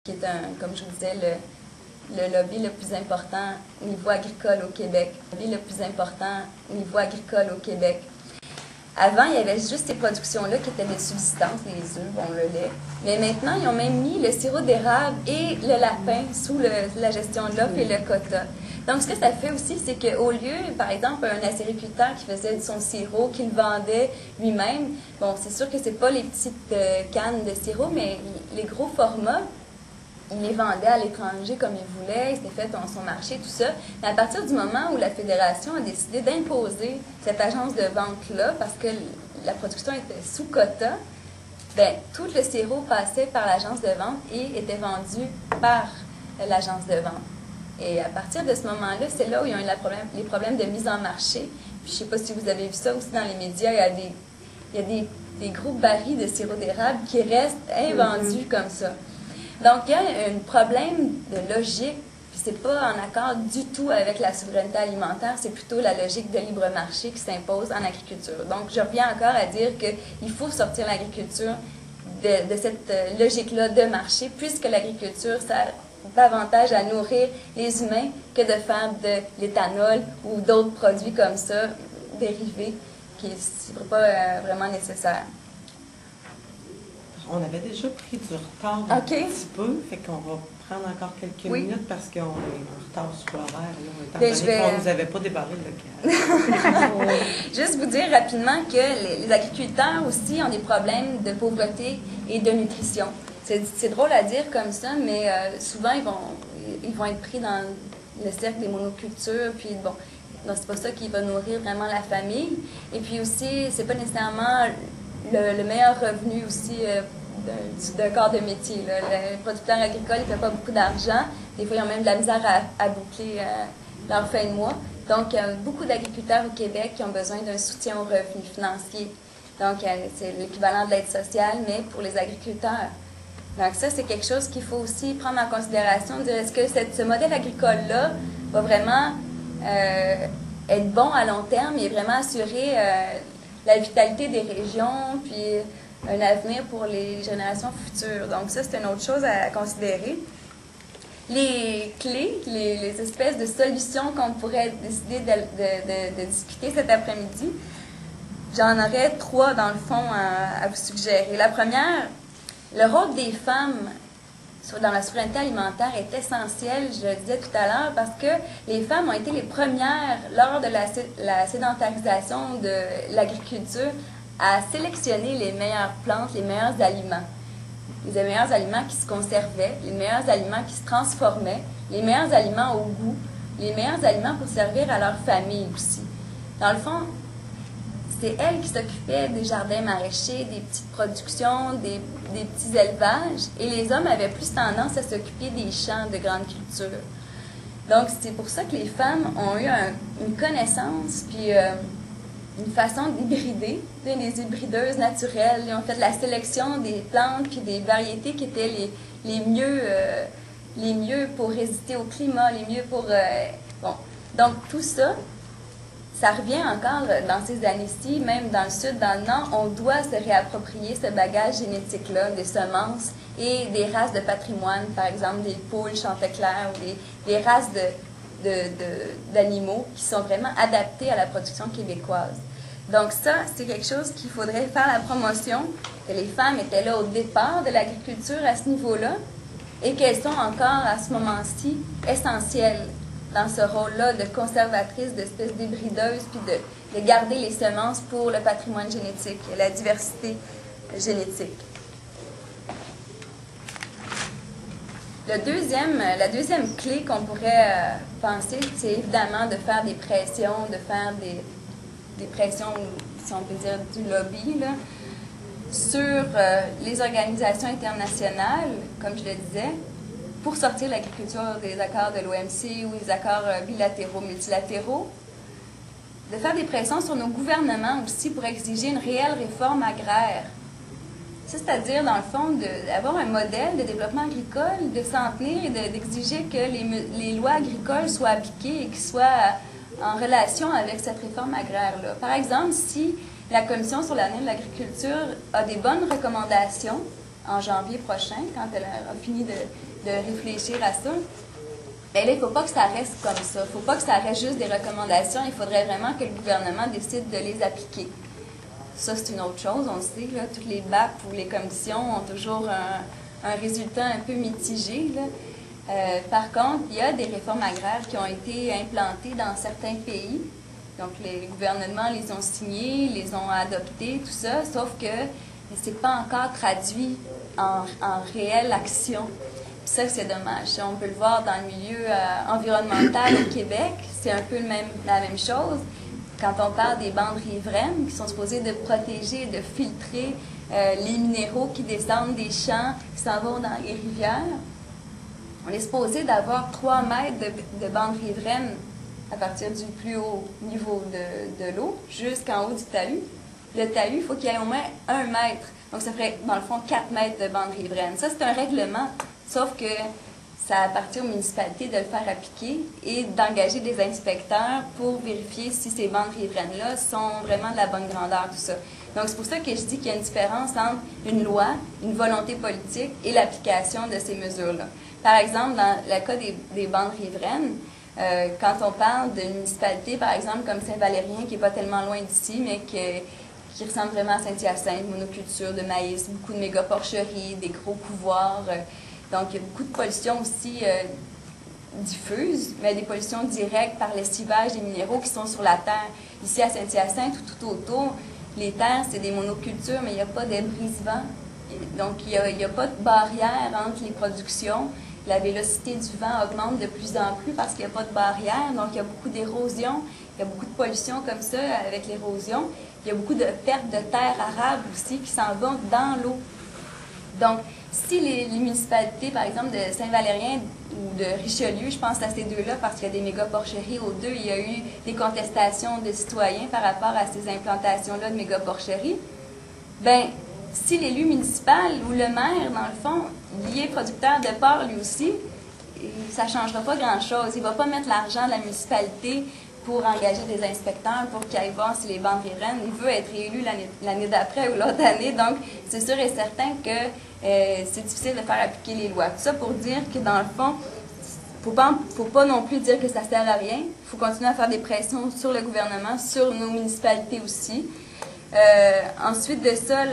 qui est, comme je vous disais, le lobby le plus important au niveau agricole au Québec. Le lobby le plus important au niveau agricole au Québec. Avant, il y avait juste ces productions-là qui étaient des subsistances, les œufs, bon, le lait. Mais maintenant, ils ont même mis le sirop d'érable et le lapin sous la gestion de l'offre et le quota. Donc, ce que ça fait aussi, c'est qu'au lieu, par exemple, un acériculteur qui faisait son sirop, qu'il vendait lui-même, bon, c'est sûr que c'est pas les petites cannes de sirop, mais les gros formats, il les vendait à l'étranger comme il voulait, il s'était fait son marché, tout ça. Mais à partir du moment où la Fédération a décidé d'imposer cette agence de vente-là, parce que la production était sous quota, bien, tout le sirop passait par l'agence de vente et était vendu par l'agence de vente. Et à partir de ce moment-là, c'est là où il y a eu les problèmes de mise en marché. Puis je ne sais pas si vous avez vu ça aussi dans les médias, il y a des gros barils de sirop d'érable qui restent invendus comme ça. Donc, il y a un problème de logique, puis c'est pas en accord du tout avec la souveraineté alimentaire, c'est plutôt la logique de libre marché qui s'impose en agriculture. Donc, je reviens encore à dire qu'il faut sortir l'agriculture de cette logique-là de marché, puisque l'agriculture sert davantage à nourrir les humains que de faire de l'éthanol ou d'autres produits comme ça, dérivés, qui ne sont pas vraiment nécessaires. On avait déjà pris du retard un petit peu, fait qu'on va prendre encore quelques minutes parce qu'on est en retard sur l'horaire, étant donné qu'on ne nous avait pas débarré le local. Juste vous dire rapidement que les agriculteurs aussi ont des problèmes de pauvreté et de nutrition. C'est drôle à dire comme ça, mais souvent ils vont être pris dans le cercle des monocultures, puis bon, c'est pas ça qui va nourrir vraiment la famille. Et puis aussi, c'est pas nécessairement le meilleur revenu aussi d'un corps de métier. Là. Les producteurs agricoles, ils ne font pas beaucoup d'argent. Des fois, ils ont même de la misère à boucler leur fin de mois. Donc, il y a beaucoup d'agriculteurs au Québec qui ont besoin d'un soutien aux revenus financiers. Donc, c'est l'équivalent de l'aide sociale, mais pour les agriculteurs. Donc, ça, c'est quelque chose qu'il faut aussi prendre en considération. Dire, est-ce que ce modèle agricole-là va vraiment être bon à long terme et vraiment assurer la vitalité des régions, puis un avenir pour les générations futures. Donc ça, c'est une autre chose à considérer. Les clés, les espèces de solutions qu'on pourrait décider de discuter cet après-midi, j'en aurais 3 dans le fond à vous suggérer. La première, le rôle des femmes dans la souveraineté alimentaire est essentiel, je le disais tout à l'heure, parce que les femmes ont été les premières, lors de la sédentarisation de l'agriculture, à sélectionner les meilleures plantes, les meilleurs aliments. Les meilleurs aliments qui se conservaient, les meilleurs aliments qui se transformaient, les meilleurs aliments au goût, les meilleurs aliments pour servir à leur famille aussi. Dans le fond, c'est elles qui s'occupaient des jardins maraîchers, des petites productions, des petits élevages, et les hommes avaient plus tendance à s'occuper des champs de grande culture. Donc, c'est pour ça que les femmes ont eu une connaissance, puis une façon d'hybrider, des hybrideuses naturelles. Ils ont fait la sélection des plantes puis des variétés qui étaient les mieux pour résister au climat, les mieux pour... bon. Donc, tout ça, ça revient encore dans ces années-ci, même dans le sud, dans le nord, on doit se réapproprier ce bagage génétique-là, des semences et des races de patrimoine, par exemple des poules chanticleères ou des races d'animaux qui sont vraiment adaptés à la production québécoise. Donc ça, c'est quelque chose qu'il faudrait faire la promotion, que les femmes étaient là au départ de l'agriculture à ce niveau-là et qu'elles sont encore à ce moment-ci essentielles dans ce rôle-là de conservatrice, d'espèce d'hybrideuse, puis de garder les semences pour le patrimoine génétique et la diversité génétique. La deuxième clé qu'on pourrait penser, c'est évidemment de faire des pressions, des pressions, si on peut dire, du lobby, là, sur les organisations internationales, comme je le disais, pour sortir l'agriculture des accords de l'OMC ou les accords bilatéraux, multilatéraux, de faire des pressions sur nos gouvernements aussi pour exiger une réelle réforme agraire. C'est-à-dire, dans le fond, d'avoir un modèle de développement agricole, de s'en tenir et d'exiger que les lois agricoles soient appliquées et qu'ils soient en relation avec cette réforme agraire-là. Par exemple, si la Commission sur l'avenir de l'agriculture a des bonnes recommandations, en janvier prochain, quand elle aura fini de réfléchir à ça. Bien là, il ne faut pas que ça reste comme ça. Il ne faut pas que ça reste juste des recommandations. Il faudrait vraiment que le gouvernement décide de les appliquer. Ça, c'est une autre chose. On le sait, là, toutes les BAP ou les commissions ont toujours un résultat un peu mitigé, là. Par contre, il y a des réformes agraires qui ont été implantées dans certains pays. Donc, les gouvernements les ont signées, les ont adoptées, tout ça, sauf que ce n'est pas encore traduit en réelle action. Puis ça, c'est dommage. On peut le voir dans le milieu environnemental au Québec, c'est un peu la même chose. Quand on parle des bandes riveraines qui sont supposées de protéger et de filtrer les minéraux qui descendent des champs, qui s'en vont dans les rivières, on est supposé d'avoir 3 mètres de bandes riveraines à partir du plus haut niveau de l'eau jusqu'en haut du talus. Le talus, il faut qu'il y ait au moins 1 mètre. Donc, ça ferait, dans le fond, 4 mètres de bandes riveraines. Ça, c'est un règlement, sauf que ça appartient aux municipalités de le faire appliquer et d'engager des inspecteurs pour vérifier si ces bandes riveraines-là sont vraiment de la bonne grandeur, tout ça. Donc, c'est pour ça que je dis qu'il y a une différence entre une loi, une volonté politique et l'application de ces mesures-là. Par exemple, dans le cas des bandes riveraines, quand on parle d'une municipalité, par exemple, comme Saint-Valérien, qui n'est pas tellement loin d'ici, mais qui ressemble vraiment à Saint-Hyacinthe, monoculture de maïs, beaucoup de méga-porcheries, des gros couvoirs. Donc, il y a beaucoup de pollution aussi diffuse, mais des pollutions directes par l'estivage des minéraux qui sont sur la terre. Ici, à Saint-Hyacinthe ou tout autour, les terres, c'est des monocultures, mais il n'y a pas de brise-vent. Donc, il n'y a pas de barrière entre les productions. La vélocité du vent augmente de plus en plus parce qu'il n'y a pas de barrière. Donc, il y a beaucoup d'érosion. Il y a beaucoup de pollution comme ça avec l'érosion. Il y a beaucoup de pertes de terres arables aussi qui s'en vont dans l'eau. Donc, si les municipalités, par exemple, de Saint-Valérien ou de Richelieu, je pense à ces deux-là parce qu'il y a des méga-porcheries aux deux, il y a eu des contestations de citoyens par rapport à ces implantations-là de méga-porcheries, bien, si l'élu municipal ou le maire, dans le fond, il est producteur de porc lui aussi, ça ne changera pas grand-chose. Il ne va pas mettre l'argent de la municipalité pour engager des inspecteurs pour qu'ils aillent voir si les bandes riveraines. Il veut être élu l'année d'après ou l'autre année. Donc, c'est sûr et certain que c'est difficile de faire appliquer les lois. Tout ça pour dire que, dans le fond, il ne faut pas non plus dire que ça ne sert à rien. Il faut continuer à faire des pressions sur le gouvernement, sur nos municipalités aussi. Ensuite de ça,